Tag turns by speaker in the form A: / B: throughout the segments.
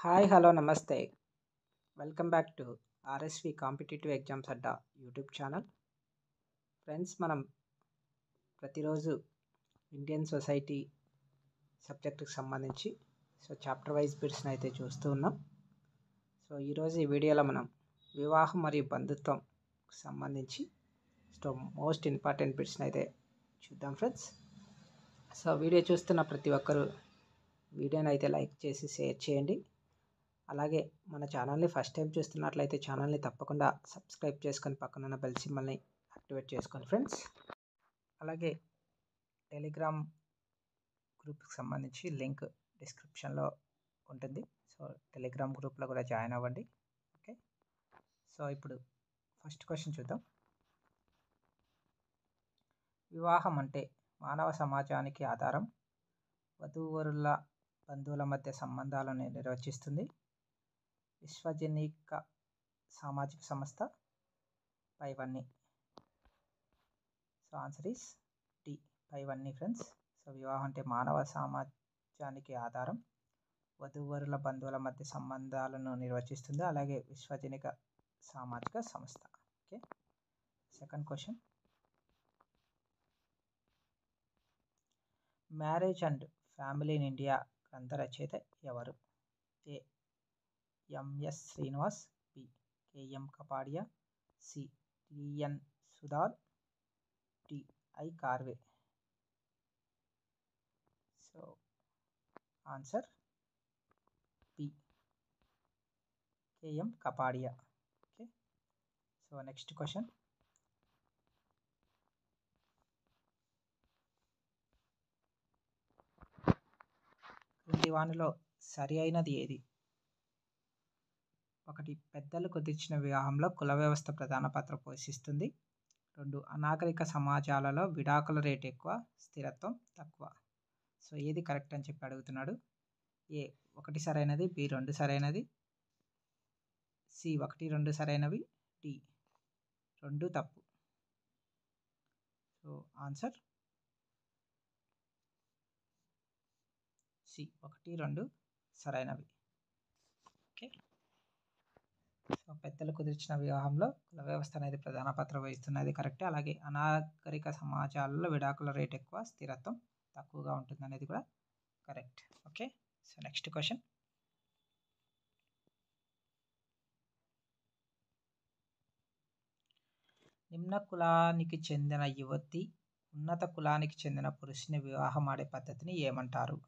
A: Hi hello నమస్తే welcome back to RSV competitive exams Adda YouTube channel. Friends, మనం ప్రతిరోజు Indian society సబ్జెక్టుకి సంబంధించి chapter wise బిట్స్ని అయితే చూస్తూ ఉన్నాం. ఈరోజు ఈ వీడియోలో మనం వివాహం మరియు బంధుత్వం సంబంధించి మోస్ట్ ఇంపార్టెంట్ బిట్స్ని అయితే చూద్దాం ఫ్రెండ్స్. వీడియో చూస్తున్న ప్రతి ఒక్కరూ వీడియోని అయితే లైక్ చేసి షేర్ చేయండి. అలాగే మన ఛానల్ని ఫస్ట్ టైం చూస్తున్నట్లయితే ఛానల్ని తప్పకుండా సబ్స్క్రైబ్ చేసుకొని పక్కనున్న బెల్ సింబల్ని యాక్టివేట్ చేసుకోండి ఫ్రెండ్స్. అలాగే టెలిగ్రామ్ గ్రూప్కి సంబంధించి లింక్ డిస్క్రిప్షన్లో ఉంటుంది. టెలిగ్రామ్ గ్రూప్లో కూడా జాయిన్ అవ్వండి. ఓకే, ఇప్పుడు ఫస్ట్ క్వశ్చన్ చూద్దాం. వివాహం అంటే మానవ సమాజానికి ఆధారం, వధూవరుల బంధువుల మధ్య సంబంధాలను నిర్వచిస్తుంది, విశ్వజనీక సామాజిక సంస్థ, పైవన్నీ. ఆన్సర్ ఈస్ డి, పైవన్నీ ఫ్రెండ్స్. వివాహం అంటే మానవ సమాజానికి ఆధారం, వధూవరుల బంధువుల మధ్య సంబంధాలను నిర్వచిస్తుంది, అలాగే విశ్వజనీక సామాజిక సంస్థ. Okay, second question. Marriage and family in India గ్రంథ రచయిత ఎవరు? A M S Srinivas, B K M Kapadia, C T N Sudhar, D I Karve. Answer B K M Kapadia. Okay, next question. క్రింది వానిలో సరి అయినది ఏది? 1. పెద్దలు కుదిర్చిన వివాహంలో కుల వ్యవస్థ ప్రధాన పాత్ర పోషిస్తుంది. 2. అనాగరిక సమాజాలలో విడాకుల రేటు ఎక్కువ, స్థిరత్వం తక్కువ. ఏది కరెక్ట్ అని చెప్పి అడుగుతున్నాడు. ఏ 1 సరైనది, బి 2 సరైనది, సి 1, 2 సరైనవి, డి 2 తప్పు. ఆన్సర్ సి 1, 2 సరైనవి. ఓకే, పెద్దలు కుదిర్చిన వివాహంలో కుల వ్యవస్థ అనేది ప్రధాన పాత్ర వహిస్తున్నది కరెక్ట్. అలాగే అనాగరిక సమాజాలలో విడాకుల రేట్ ఎక్కువ, స్థిరత్వం తక్కువగా ఉంటుంది అనేది కూడా కరెక్ట్. Okay, next question. నిమ్న కులానికి చెందిన యువతి ఉన్నత కులానికి చెందిన పురుషుని వివాహం ఆడే పద్ధతిని ఏమంటారు?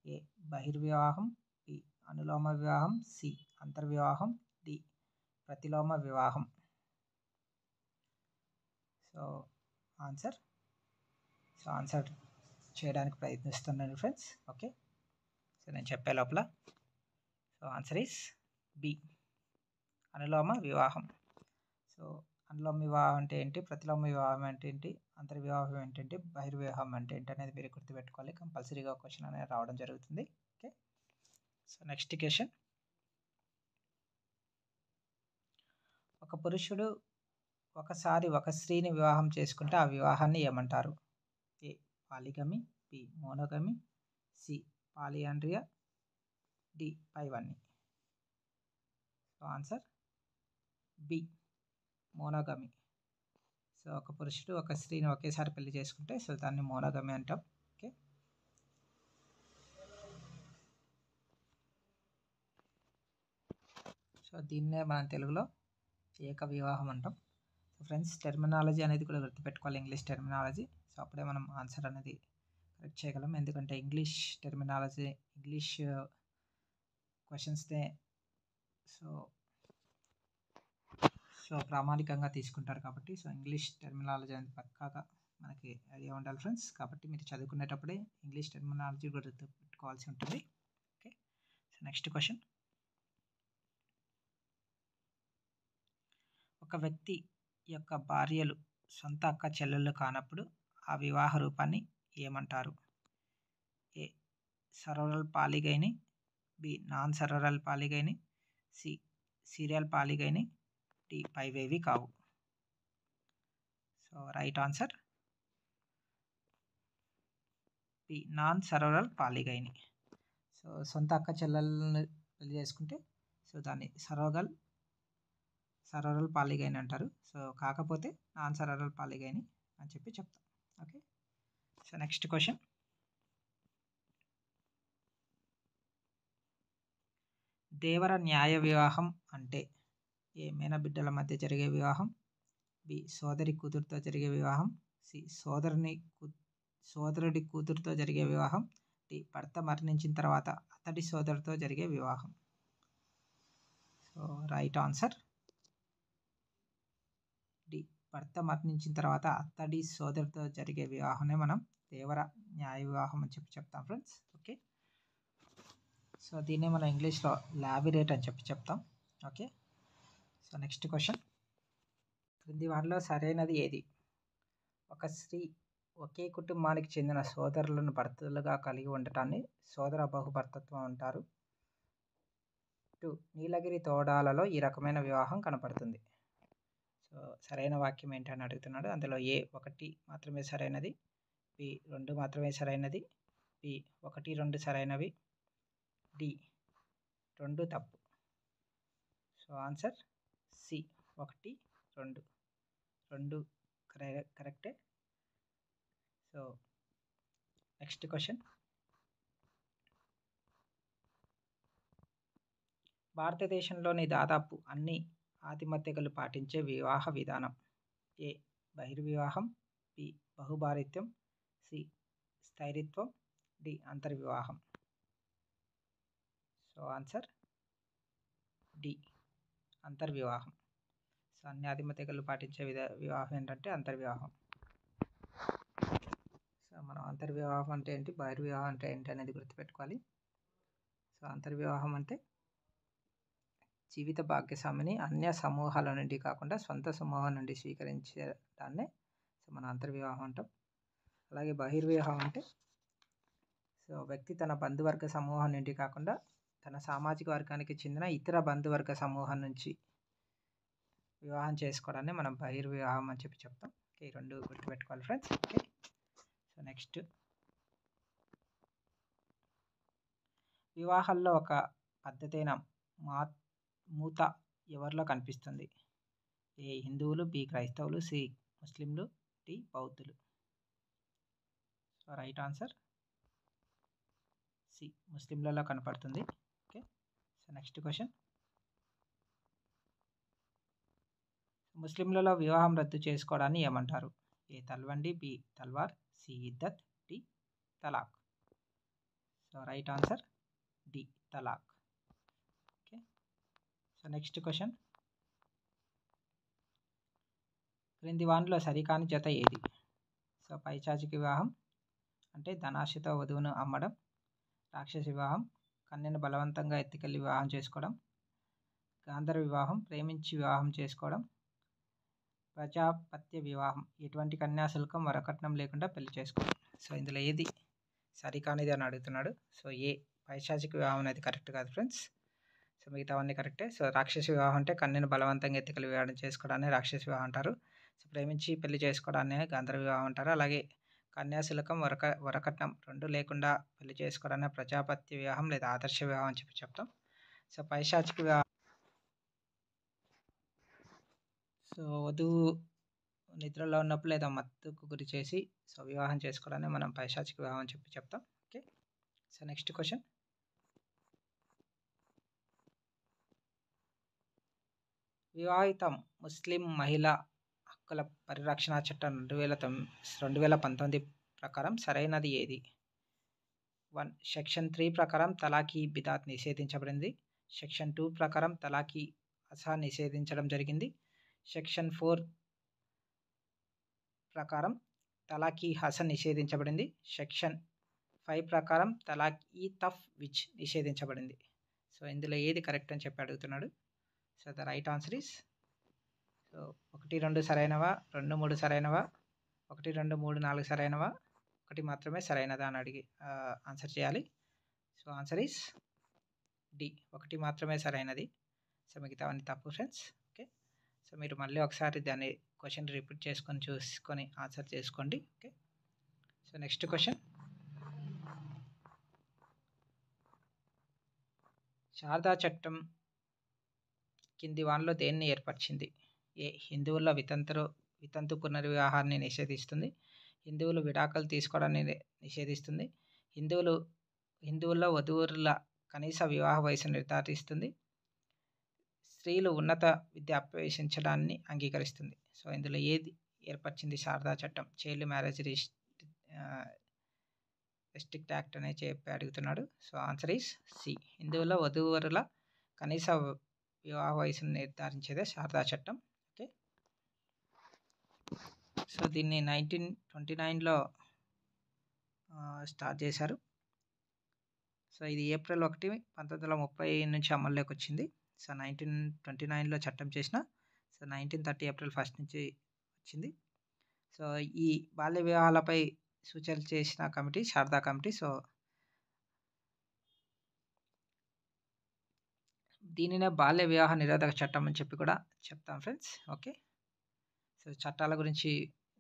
A: ఏ బహిర్వివాహం, బి అనులోమ వివాహం, సి అంతర్వివాహం, డి ప్రతిలోమ వివాహం. ఆన్సర్ చేయడానికి ప్రయత్నిస్తున్నాను ఫ్రెండ్స్. ఓకే, నేను చెప్పే లోపల. ఆన్సర్ ఈస్ బి అనులోమ వివాహం. అనులోమ వివాహం అంటే ఏంటి, ప్రతిలోమ వివాహం అంటే ఏంటి, అంతర్వివాహం ఏంటంటే, బహిర్వివాహం అంటే ఏంటి అనేది మీరు గుర్తుపెట్టుకోవాలి. కంపల్సరీగా క్వశ్చన్ అనేది రావడం జరుగుతుంది. Okay, next question. ఒక పురుషుడు ఒకసారి ఒక స్త్రీని వివాహం చేసుకుంటే ఆ వివాహాన్ని ఏమంటారు? A polygamy, B monogamy, C polyandria, D పైవన్నీ. Answer B monogamy. ఒక పురుషుడు ఒక స్త్రీని ఒకేసారి పెళ్లి చేసుకుంటే దాన్ని మోనోగమి అంటాం. ఓకే, దీన్నే మనం తెలుగులో ఏక వివాహం అంటాం. ఫ్రెండ్స్, టెర్మినాలజీ అనేది కూడా గుర్తుపెట్టుకోవాలి, ఇంగ్లీష్ టెర్మినాలజీ. అప్పుడే మనం ఆన్సర్ అనేది కరెక్ట్ చేయగలం. ఎందుకంటే ఇంగ్లీష్ టెర్మినాలజీ, ఇంగ్లీష్ క్వశ్చన్స్నే ప్రామాణికంగా తీసుకుంటారు కాబట్టి ఇంగ్లీష్ టెర్మినాలజీ అనేది పక్కాగా మనకి ఐడియా ఉండాలి ఫ్రెండ్స్. కాబట్టి మీరు చదువుకునేటప్పుడే ఇంగ్లీష్ టెర్మినాలజీ గుర్తుపెట్టుకోవాల్సి ఉంటుంది. Okay, next question. ఒక వ్యక్తి యొక్క భార్యలు సొంత అక్క చెల్లెళ్ళు కానప్పుడు ఆ వివాహ రూపాన్ని ఏమంటారు? A sororal polygyny, B non sororal polygyny, C serial polygyny, D పైవేవి కావు. Right answer B non sororal polygyny. సొంత అక్క చెల్లెళ్ళని పెళ్లి చేసుకుంటే సో దాన్ని సరోరల్ పాలిగైన్ అంటారు. సో కాకపోతే నాన్ సరోరల్ పాలిగైన్ అని చెప్పి చెప్తాం. Okay, so next question. దేవర న్యాయ వివాహం అంటే ఏ మేనబిడ్డల మధ్య జరిగే వివాహం, బి సోదరి కూతురుతో జరిగే వివాహం, సి సోదరుడి కూతురుతో జరిగే వివాహం, డి భర్త మరణించిన తర్వాత అతడి సోదరుతో జరిగే వివాహం. సో రైట్ ఆన్సర్ డి, భర్త మరణించిన తర్వాత అతడి సోదరుతో జరిగే వివాహాన్ని మనం దేవర న్యాయ వివాహం అని చెప్పి చెప్తాం ఫ్రెండ్స్. ఓకే, సో దీన్నే మనం ఇంగ్లీష్లో లాబిరేట్ అని చెప్పి చెప్తాం. Okay, so next question. క్రింది వారిలో సరైనది ఏది? ఒక స్త్రీ ఒకే కుటుంబానికి చెందిన సోదరులను భర్తలుగా కలిగి ఉండటాన్ని సోదర బహుభర్తత్వం అంటారు. 2 నీలగిరి తోడాలలో ఈ రకమైన వివాహం కనపడుతుంది. సో సరైన వాక్యం ఏంటని అడుగుతున్నాడు. అందులో ఏ 1 మాత్రమే సరైనది, బి 2 మాత్రమే సరైనది, బి 1, 2 సరైనవి, డి 2 తప్పు. సో ఆన్సర్ సి 1, 2 కరెక్టే. So next question. భారతదేశంలోని దాదాపు అన్ని ఆదిమత్యగలు పాటించే వివాహ విధానం ఏ బహిర్వివాహం, బి బహుభారిత్యం, సి స్థైరిత్వం, డి అంతర్వివాహం. సో ఆన్సర్ డి అంతర్వివాహం. సో అన్ని ఆదిమత్యగలు పాటించే వివాహం ఏంటంటే అంతర్వివాహం. సో మనం అంతర్వివాహం అంటే ఏంటి, బహిర్వివాహం అంటే ఏంటి అనేది గుర్తుపెట్టుకోవాలి. సో అంతర్వివాహం అంటే జీవిత భాగ్యస్వామిని అన్య సమూహాల నుండి కాకుండా సొంత సమూహం నుండి స్వీకరించడాన్నే సో మనం అంతర్వివాహం అంటాం. అలాగే బహిర్వివాహం అంటే సో వ్యక్తి తన బంధువర్గ సమూహం నుండి కాకుండా తన సామాజిక వర్గానికి చెందిన ఇతర బంధువర్గ సమూహం నుంచి వివాహం చేసుకోవడాన్ని మనం బహిర్వివాహం అని చెప్పి చెప్తాం. ఓకే, ఈ 2 గుర్తుపెట్టుకోవాలి ఫ్రెండ్స్. Okay, so next. వివాహాల్లో ఒక పద్ధతైన మూత ఎవరిలో కనిపిస్తుంది? ఏ హిందువులు, బి క్రైస్తవులు, సి ముస్లింలు, డి బౌద్ధులు. సో రైట్ ఆన్సర్ సి ముస్లింలలో కనపడుతుంది. Okay, so next question. ముస్లింలలో వివాహం రద్దు చేసుకోవడాన్ని ఏమంటారు? ఏ తల్వండి, బి తల్వార్, సి ఇద్దత్, డి తలాక్. సో రైట్ ఆన్సర్ డి తలాక్. Okay, so next question. క్రింది వానిలో సరికాని జత ఏది? సో పైశాచిక వివాహం అంటే ధనాశతో వధువును అమ్మడం, రాక్షస వివాహం కన్యను బలవంతంగా ఎత్తుకెళ్ళి వివాహం చేసుకోవడం, గాంధర్వ వివాహం ప్రేమించి వివాహం చేసుకోవడం, ప్రజాపత్య వివాహం ఎటువంటి కన్యాశుల్కం వరకట్నం లేకుండా పెళ్లి చేసుకోవడం. సో ఇందులో ఏది సరికానిది అని అడుగుతున్నాడు. సో ఏ పైశాచిక వివాహం అనేది కరెక్ట్ కాదు ఫ్రెండ్స్. సో మిగతావన్నీ కరెక్టే. సో రాక్షస వివాహం అంటే కన్యను బలవంతంగా ఎత్తుకెళ్ళి వివాహం చేసుకోవడాన్ని రాక్షస వివాహం అంటారు. సో ప్రేమించి పెళ్లి చేసుకోవడాన్ని గాంధర్వ వివాహం అంటారు. అలాగే కన్యాశుల్కం వరకట్నం 2 లేకుండా పెళ్లి చేసుకోవడాన్ని ప్రజాపత్య వివాహం లేదా ఆదర్శ వివాహం అని చెప్పి చెప్తాం. సో పైశాచిక వివాహం సో వధువు నిద్రలో ఉన్నప్పుడు లేదా మత్తుకు గురి చేసి సో వివాహం చేసుకోవడాన్ని మనం పైశాచిక వివాహం అని చెప్పి చెప్తాం. Okay, so next question. వివాహిత ముస్లిం మహిళా హక్కుల పరిరక్షణ చట్టం 2019 ప్రకారం సరైనది ఏది? 1 సెక్షన్ 3 ప్రకారం తలాఖీ బిదాత్ నిషేధించబడింది. సెక్షన్ 2 ప్రకారం తలాఖీ అసా నిషేధించడం జరిగింది. సెక్షన్ 4 ప్రకారం తలాఖీ హసన్ నిషేధించబడింది. సెక్షన్ 5 ప్రకారం తలాఖీ తఫ్ విచ్ నిషేధించబడింది. సో ఇందులో ఏది కరెక్ట్ అని చెప్పి అడుగుతున్నాడు. So the right answer is so 1, 2 సరైనవా, 2, 3 సరైనవా, 1, 2, 3, 4 సరైనవా, 1 మాత్రమే సరైనదా అని అడిగి ఆన్సర్ చేయాలి. సో ఆన్సర్ ఈస్ డి 1 మాత్రమే సరైనది. సో మిగతావన్నీ తప్పు ఫ్రెండ్స్. ఓకే, సో మీరు మళ్ళీ ఒకసారి దాన్ని క్వశ్చన్ రిపీట్ చేసుకొని చూసుకొని ఆన్సర్ చేసుకోండి. Okay, so next question. Sharada చట్టం కింది వానిలో దేన్ని ఏర్పరిచింది? ఏ. హిందువుల వితంతు పునర్వివాహాన్ని నిషేధిస్తుంది. హిందువులు విడాకులు తీసుకోవడాన్ని నిషేధిస్తుంది. హిందువుల్లో వధూవరుల కనీస వివాహ వయసు నిర్ధారిస్తుంది. స్త్రీలు ఉన్నత విద్య అభ్యసించడాన్ని అంగీకరిస్తుంది. సో ఇందులో ఏది ఏర్పరిచింది శారదా చట్టం? చైల్డ్ మ్యారేజ్ రెస్ట్రిక్ట్ యాక్ట్ అనే చెప్పి అడుగుతున్నాడు. So answer is C. హిందువుల వధూవరుల కనీస వివాహ వయసును నిర్ధారించేదే శారదా చట్టం. ఓకే, సో దీన్ని 1929లో స్టార్ట్ చేశారు. సో ఇది ఏప్రిల్ 1, 1930 నుంచి అమల్లోకి వచ్చింది. సో 1929లో చట్టం చేసిన, సో 1930 ఏప్రిల్ 1 నుంచి వచ్చింది. సో ఈ బాల్య వివాహాలపై సూచనలు చేసిన కమిటీ శారదా కమిటీ. సో దీనినే బాల్య వివాహ నిరోధక చట్టం అని చెప్పి కూడా చెప్తాం ఫ్రెండ్స్. ఓకే, సో చట్టాల గురించి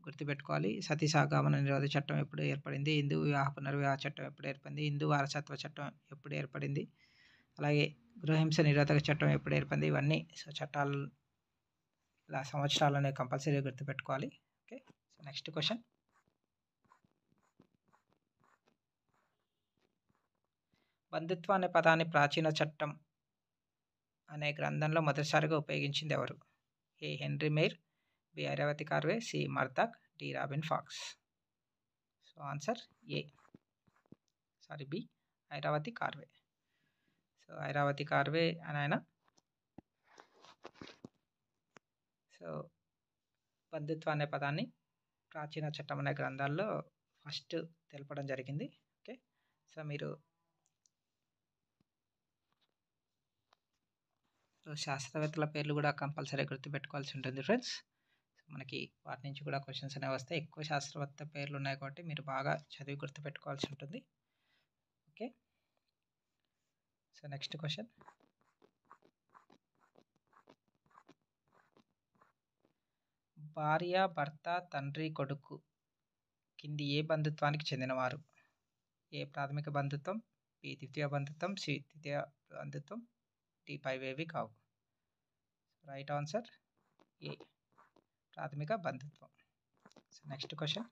A: గుర్తుపెట్టుకోవాలి. సతీ సహగమన నిరోధక చట్టం ఎప్పుడు ఏర్పడింది? హిందూ వివాహ పునర్వివాహ చట్టం ఎప్పుడు ఏర్పడింది? హిందూ వారసత్వ చట్టం ఎప్పుడు ఏర్పడింది? అలాగే గృహహింస నిరోధక చట్టం ఎప్పుడు ఏర్పడింది? ఇవన్నీ సో చట్టాలు ఇలా సంవత్సరాలు అనేవి కంపల్సరీ గుర్తుపెట్టుకోవాలి. Okay, so next question. బంధుత్వం అనే పదాన్ని ప్రాచీన చట్టం అనే గ్రంథంలో మొదటిసారిగా ఉపయోగించింది ఎవరు? A. Henry Maine, B. Irawati Karve, C. Murdock, D. Robin Fox. So answer B. Irawati Karve. So Irawati Karve అని ఆయన సో బంధుత్వం అనే పదాన్ని ప్రాచీన చట్టం అనే గ్రంథాల్లో ఫస్ట్ తెలపడం జరిగింది. ఓకే, సో మీరు శాస్త్రవేత్తల పేర్లు కూడా కంపల్సరీ గుర్తుపెట్టుకోవాల్సి ఉంటుంది ఫ్రెండ్స్. మనకి వాటి నుంచి కూడా క్వశ్చన్స్ అనేవి వస్తాయి. ఎక్కువ శాస్త్రవేత్త పేర్లు ఉన్నాయి కాబట్టి మీరు బాగా చదివి గుర్తుపెట్టుకోవాల్సి ఉంటుంది. Okay, so next question. భార్య, భర్త, తండ్రి, కొడుకు కింది ఏ బంధుత్వానికి చెందినవారు? ఏ. ప్రాథమిక బంధుత్వం, బి. ద్వితీయ బంధుత్వం, సి. తృతీయ బంధుత్వం, డి. పైవేవి కావు. రైట్ ఆన్సర్ ఏ. ప్రాథమిక బంధుత్వం. So next question.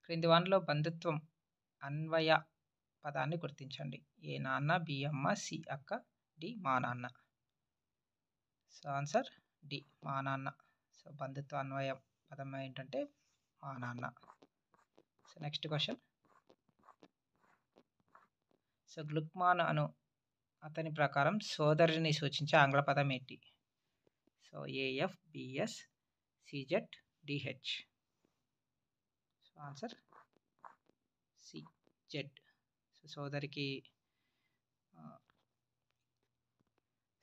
A: క్రింది వానిలో బంధుత్వం అన్వయ పదాన్ని గుర్తించండి. ఏ. నాన్న, బి. అమ్మ, సి. అక్క, డి. మా నాన్న. So answer D. మా నాన్న. సో బంధుత్వ అన్వయ పదం ఏంటంటే మా నాన్న. So next question. So Gluckman అను అతని ప్రకారం సోదరిని సూచించే ఆంగ్ల పదం ఏంటి? So A F, B S, C Z, D H. So answer C. Z. So సోదరికి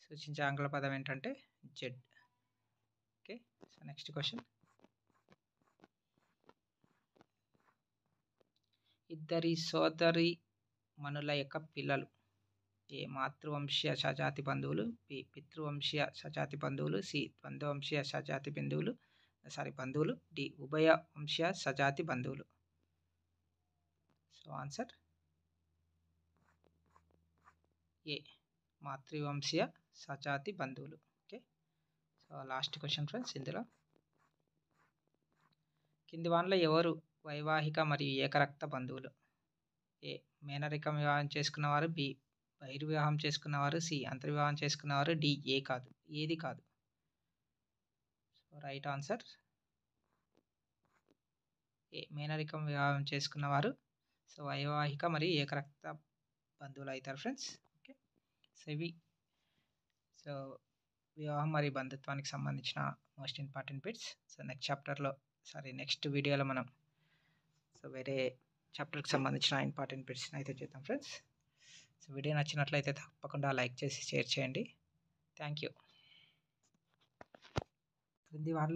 A: సూచించే ఆంగ్ల పదం ఏంటంటే Z. Okay, so next question. ఇద్దరి సోదరి మనుల యొక్క పిల్లలు ఏ. మాతృవంశీయ సజాతి బంధువులు, బి. పితృవంశీయ సజాతి బంధువులు, సి. ద్వంద్వవంశీయ సజాతి బంధువులు, డి. ఉభయ వంశీయ సజాతి బంధువులు. సో ఆన్సర్ ఏ. మాతృవంశీయ సజాతి బంధువులు. Okay, so last question friends. ఇందులో కింది వానిలో ఎవరు వైవాహిక మరియు ఏకరక్త బంధువులు? ఏ. మేనరికం వివాహం చేసుకున్నవారు, బి. బహిర్వివాహం చేసుకున్నవారు, సి. అంతర్వివాహం చేసుకున్నవారు, డి. ఏది కాదు. సో రైట్ ఆన్సర్ ఏ. మేనరికం వివాహం చేసుకున్నవారు సో వైవాహిక మరియు ఏకరక్త బంధువులు అవుతారు ఫ్రెండ్స్. ఓకే, సో ఇవి సో వివాహం మరియు బంధుత్వానికి సంబంధించిన most important bits. So next వీడియోలో మనం సో వేరే చాప్టర్కి సంబంధించిన ఇంపార్టెంట్ బిట్స్ని అయితే చేద్దాం ఫ్రెండ్స్. సో వీడియో నచ్చినట్లయితే తప్పకుండా లైక్ చేసి షేర్ చేయండి. Thank you.